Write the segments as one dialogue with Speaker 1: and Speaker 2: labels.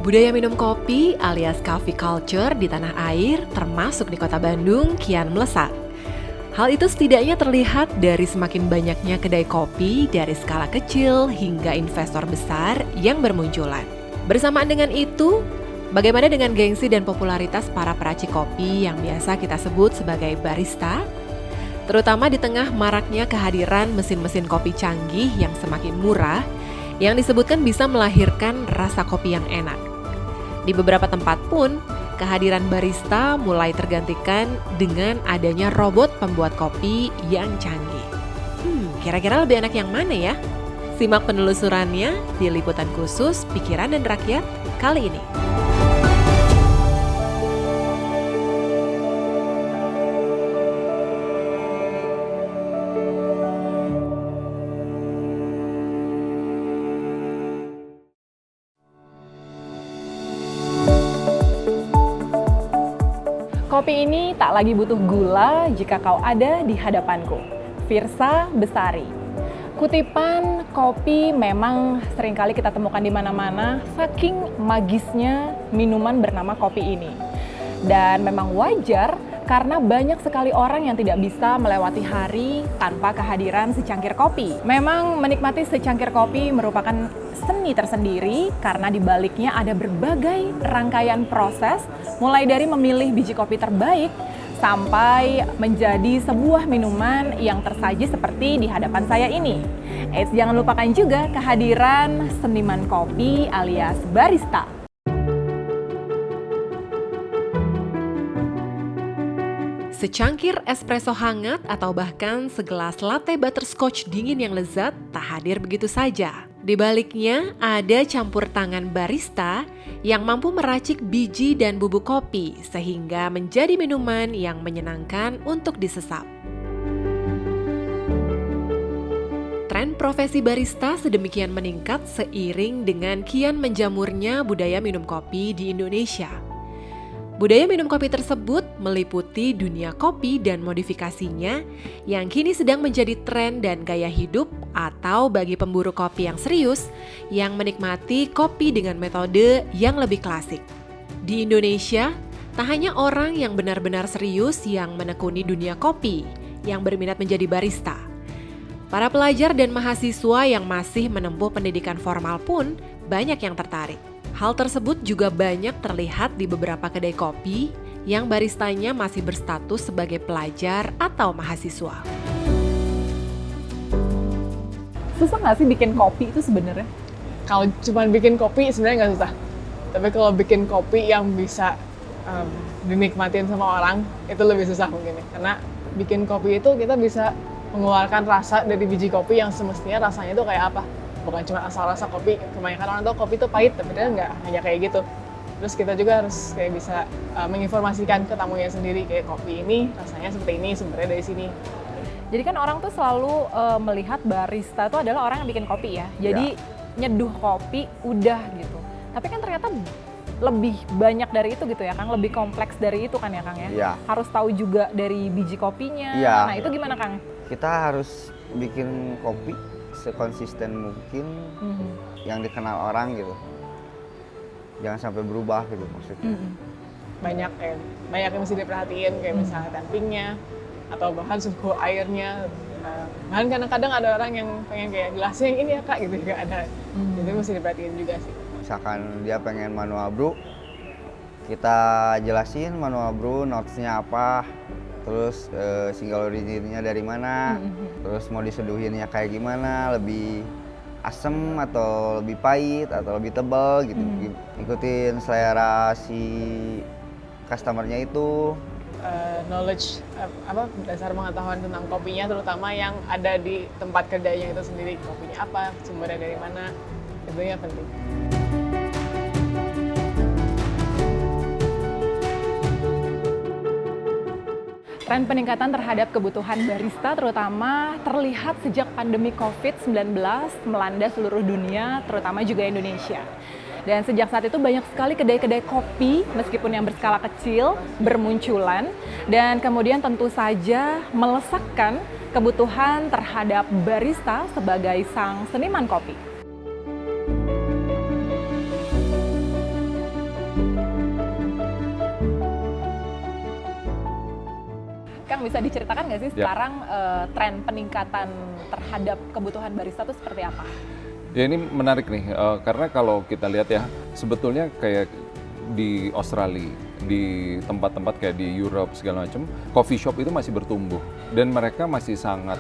Speaker 1: Budaya minum kopi alias coffee culture di tanah air, termasuk di kota Bandung, kian melesat. Hal itu setidaknya terlihat dari semakin banyaknya kedai kopi dari skala kecil hingga investor besar yang bermunculan. Bersamaan dengan itu, bagaimana dengan gengsi dan popularitas para peracik kopi yang biasa kita sebut sebagai barista? Terutama di tengah maraknya kehadiran mesin-mesin kopi canggih yang semakin murah, yang disebutkan bisa melahirkan rasa kopi yang enak. Di beberapa tempat pun, kehadiran barista mulai tergantikan dengan adanya robot pembuat kopi yang canggih. Kira-kira lebih enak yang mana ya? Simak penelusurannya di liputan khusus Pikiran dan Rakyat kali ini.
Speaker 2: Kopi ini tak lagi butuh gula jika kau ada di hadapanku. Firsa Besari. Kutipan kopi memang seringkali kita temukan di mana-mana, saking magisnya minuman bernama kopi ini. Dan memang wajar karena banyak sekali orang yang tidak bisa melewati hari tanpa kehadiran secangkir kopi. Memang menikmati secangkir kopi merupakan seni tersendiri karena di baliknya ada berbagai rangkaian proses, mulai dari memilih biji kopi terbaik sampai menjadi sebuah minuman yang tersaji seperti di hadapan saya ini. Jangan lupakan juga kehadiran seniman kopi alias barista.
Speaker 1: Secangkir espresso hangat atau bahkan segelas latte butterscotch dingin yang lezat tak hadir begitu saja. Di baliknya ada campur tangan barista yang mampu meracik biji dan bubuk kopi sehingga menjadi minuman yang menyenangkan untuk disesap. Tren profesi barista sedemikian meningkat seiring dengan kian menjamurnya budaya minum kopi di Indonesia. Budaya minum kopi tersebut meliputi dunia kopi dan modifikasinya yang kini sedang menjadi tren dan gaya hidup atau bagi pemburu kopi yang serius yang menikmati kopi dengan metode yang lebih klasik. Di Indonesia, tak hanya orang yang benar-benar serius yang menekuni dunia kopi yang berminat menjadi barista. Para pelajar dan mahasiswa yang masih menempuh pendidikan formal pun banyak yang tertarik. Hal tersebut juga banyak terlihat di beberapa kedai kopi yang baristanya masih berstatus sebagai pelajar atau mahasiswa.
Speaker 2: Susah nggak sih bikin kopi itu sebenarnya?
Speaker 3: Kalau cuma bikin kopi sebenarnya nggak susah. Tapi kalau bikin kopi yang bisa dinikmatin sama orang, itu lebih susah mungkin ya. Karena bikin kopi itu kita bisa mengeluarkan rasa dari biji kopi yang semestinya rasanya itu kayak apa. Bukan cuma asal rasa kopi, kebanyakan orang tahu kopi itu pahit, tapi dia nggak hanya kayak gitu. Terus kita juga harus kayak bisa menginformasikan ke tamunya sendiri, kayak kopi ini rasanya seperti ini, sumbernya dari sini.
Speaker 2: Jadi kan orang tuh selalu melihat barista itu adalah orang yang bikin kopi ya. Jadi nyeduh kopi udah gitu. Tapi kan ternyata lebih banyak dari itu gitu ya Kang, lebih kompleks dari itu kan ya Kang ya.
Speaker 4: Iya.
Speaker 2: Harus tahu juga dari biji kopinya.
Speaker 4: Iya.
Speaker 2: Nah, itu gimana Kang?
Speaker 4: Kita harus bikin kopi sekonsisten mungkin yang dikenal orang gitu. Jangan sampai berubah gitu maksudnya.
Speaker 3: Banyak yang mesti diperhatiin, kayak misalnya tampingnya atau bahkan suhu airnya. Bahkan kadang-kadang ada orang yang pengen kayak gelasnya yang ini ya Kak gitu, juga ada. Jadi mesti diperhatiin juga sih.
Speaker 4: Misalkan dia pengen manual brew, kita jelasin manual brew notes-nya apa, terus single origin-nya dari mana, terus mau diseduhinnya kayak gimana, lebih asem atau lebih pahit atau lebih tebal gitu. Ikutin selera si customer-nya itu.
Speaker 3: Knowledge dasar pengetahuan tentang kopinya, terutama yang ada di tempat kedainya itu sendiri, kopinya apa, sumbernya dari mana, itu yang penting.
Speaker 2: Tren peningkatan terhadap kebutuhan barista terutama terlihat sejak pandemi COVID-19 melanda seluruh dunia, terutama juga Indonesia. Dan sejak saat itu banyak sekali kedai-kedai kopi, meskipun yang berskala kecil, bermunculan. Dan kemudian tentu saja melesatkan kebutuhan terhadap barista sebagai sang seniman kopi. Kang, bisa diceritakan nggak sih
Speaker 5: Ya.
Speaker 2: sekarang tren peningkatan terhadap kebutuhan barista itu seperti apa?
Speaker 5: Ya ini menarik nih, karena kalau kita lihat ya, sebetulnya kayak di Australia, di tempat-tempat kayak di Europe segala macam, coffee shop itu masih bertumbuh dan mereka masih sangat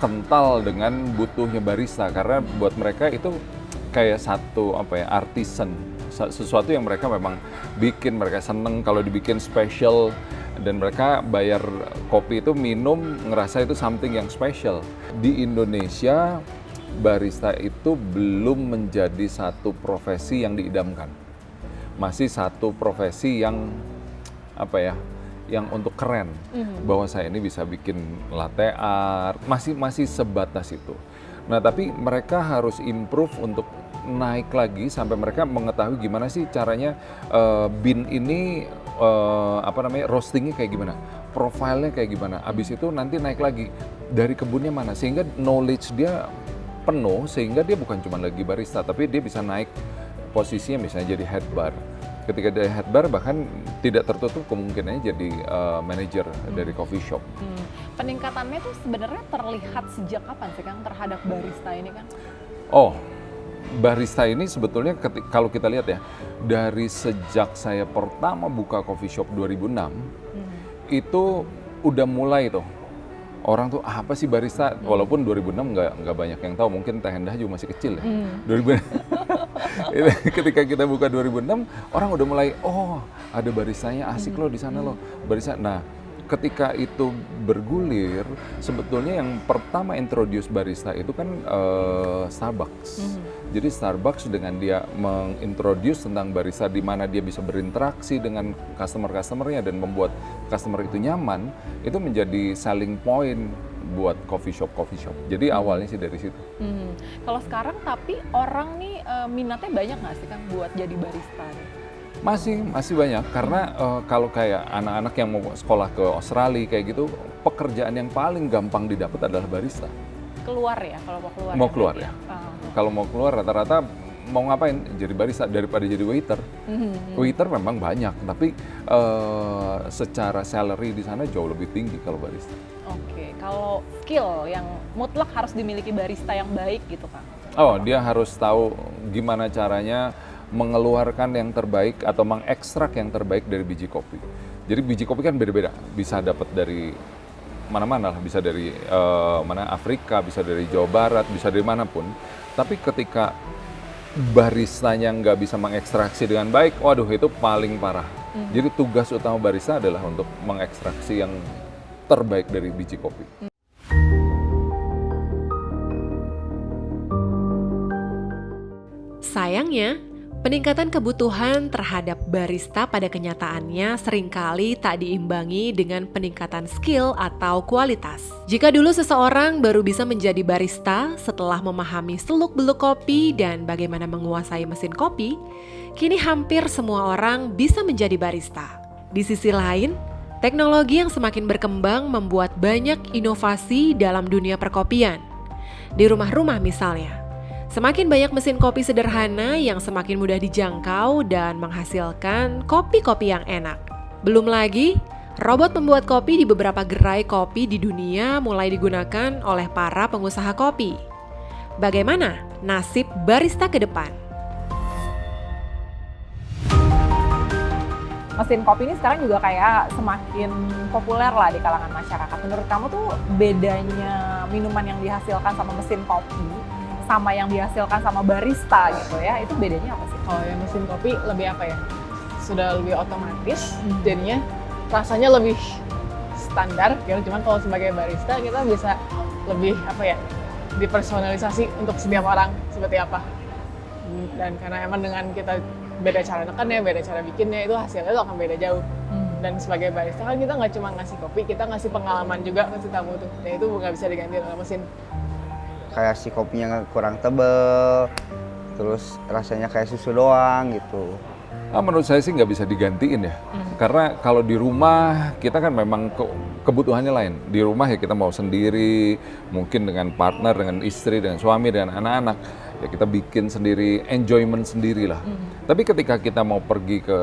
Speaker 5: kental dengan butuhnya barista karena buat mereka itu kayak satu artisan, sesuatu yang mereka memang bikin, mereka seneng kalau dibikin special dan mereka bayar kopi itu minum ngerasa itu something yang special. Di Indonesia barista itu belum menjadi satu profesi yang diidamkan. Masih satu profesi yang yang untuk keren, bahwa saya ini bisa bikin latte art, masih sebatas itu. Nah, tapi mereka harus improve untuk naik lagi sampai mereka mengetahui gimana sih caranya bean ini roastingnya kayak gimana, profilnya kayak gimana. Abis itu nanti naik lagi dari kebunnya mana, sehingga knowledge dia penuh, sehingga dia bukan cuma lagi barista, tapi dia bisa naik posisinya misalnya jadi head bar. Ketika dari head bar bahkan tidak tertutup kemungkinannya jadi manajer dari coffee shop.
Speaker 2: Peningkatannya tuh sebenarnya terlihat sejak kapan sih Kang terhadap barista ini kan?
Speaker 5: Oh, barista ini sebetulnya kalau kita lihat ya, dari sejak saya pertama buka coffee shop 2006, itu udah mulai tuh. Orang tuh apa sih barista? Walaupun 2006 nggak banyak yang tahu, mungkin Teh Endah juga masih kecil ya. 2006. Ketika kita buka 2006, orang udah mulai, oh ada baristanya, asik loh di sana loh barista. Nah, ketika itu bergulir, sebetulnya yang pertama introduce barista itu kan Starbucks. Jadi Starbucks dengan dia mengintroduce tentang barista, di mana dia bisa berinteraksi dengan customer-customernya dan membuat customer itu nyaman, itu menjadi selling point buat coffee shop. Jadi awalnya sih dari situ.
Speaker 2: Kalau sekarang tapi orang nih minatnya banyak nggak sih Kang buat jadi barista?
Speaker 5: Masih banyak, karena kalau kayak anak-anak yang mau sekolah ke Australia kayak gitu, pekerjaan yang paling gampang didapat adalah barista.
Speaker 2: Keluar ya, kalau mau keluar.
Speaker 5: Mau keluar ya. Kalau mau keluar rata-rata mau ngapain? Jadi barista daripada jadi waiter. Waiter memang banyak, tapi secara salary di sana jauh lebih tinggi kalau barista.
Speaker 2: Oke, kalau skill yang mutlak harus dimiliki barista yang baik gitu Kang?
Speaker 5: Oh, dia harus tahu gimana caranya mengeluarkan yang terbaik atau mengekstrak yang terbaik dari biji kopi. Jadi biji kopi kan beda-beda, bisa dapat dari mana-mana lah, bisa dari Afrika, bisa dari Jawa Barat, bisa dari manapun. Tapi ketika baristanya nggak bisa mengekstraksi dengan baik, waduh itu paling parah. Jadi tugas utama barista adalah untuk mengekstraksi yang terbaik dari biji kopi.
Speaker 1: Sayangnya, peningkatan kebutuhan terhadap barista pada kenyataannya seringkali tak diimbangi dengan peningkatan skill atau kualitas. Jika dulu seseorang baru bisa menjadi barista setelah memahami seluk-beluk kopi dan bagaimana menguasai mesin kopi, kini hampir semua orang bisa menjadi barista. Di sisi lain, teknologi yang semakin berkembang membuat banyak inovasi dalam dunia perkopian. Di rumah-rumah misalnya, semakin banyak mesin kopi sederhana yang semakin mudah dijangkau dan menghasilkan kopi-kopi yang enak. Belum lagi, robot pembuat kopi di beberapa gerai kopi di dunia mulai digunakan oleh para pengusaha kopi. Bagaimana nasib barista ke depan?
Speaker 2: Mesin kopi ini sekarang juga kayak semakin populer lah di kalangan masyarakat. Menurut kamu tuh bedanya minuman yang dihasilkan sama mesin kopi sama yang dihasilkan sama barista gitu ya, itu bedanya apa sih?
Speaker 3: Kalau yang mesin kopi lebih apa ya? Sudah lebih otomatis, jadinya rasanya lebih standar. Ya, cuman kalau sebagai barista kita bisa lebih dipersonalisasi untuk setiap orang seperti apa. Dan karena emang dengan kita beda cara nekannya, beda cara bikinnya, itu hasilnya itu akan beda jauh. Dan sebagai barista kan kita nggak cuma ngasih kopi, kita ngasih pengalaman juga ke tamu tuh. Dan itu nggak bisa diganti oleh mesin.
Speaker 4: Kayak si kopinya kurang tebel, terus rasanya kayak susu doang gitu.
Speaker 5: Menurut saya sih nggak bisa digantiin ya, karena kalau di rumah kita kan memang kebutuhannya lain. Di rumah ya kita mau sendiri, mungkin dengan partner, dengan istri, dengan suami, dengan anak-anak. ya kita bikin sendiri, enjoyment sendiri lah. Tapi ketika kita mau pergi ke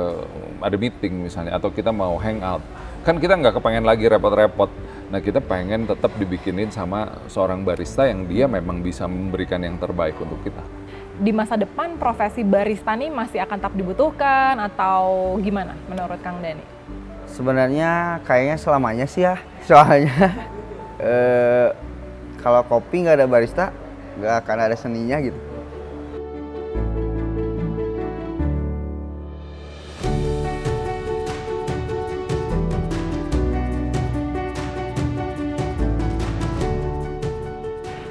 Speaker 5: ada meeting misalnya, atau kita mau hangout, kan kita nggak kepengen lagi repot-repot. Nah kita pengen tetap dibikinin sama seorang barista yang dia memang bisa memberikan yang terbaik untuk kita.
Speaker 2: Di masa depan profesi barista nih masih akan tetap dibutuhkan atau gimana menurut Kang Dhani?
Speaker 4: Sebenarnya kayaknya selamanya sih ya. Soalnya kalau kopi nggak ada barista, nggak akan ada seninya gitu.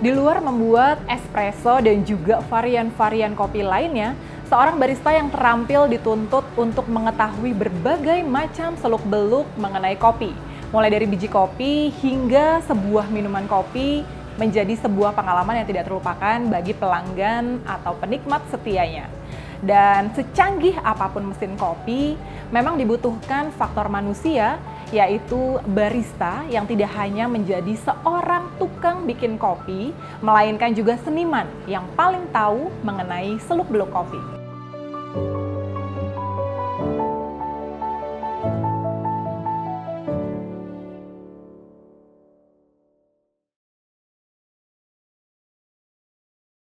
Speaker 2: Di luar membuat espresso dan juga varian-varian kopi lainnya, seorang barista yang terampil dituntut untuk mengetahui berbagai macam seluk-beluk mengenai kopi. Mulai dari biji kopi hingga sebuah minuman kopi menjadi sebuah pengalaman yang tidak terlupakan bagi pelanggan atau penikmat setianya. Dan secanggih apapun mesin kopi, memang dibutuhkan faktor manusia, yaitu barista yang tidak hanya menjadi seorang tukang bikin kopi, melainkan juga seniman yang paling tahu mengenai seluk-beluk kopi.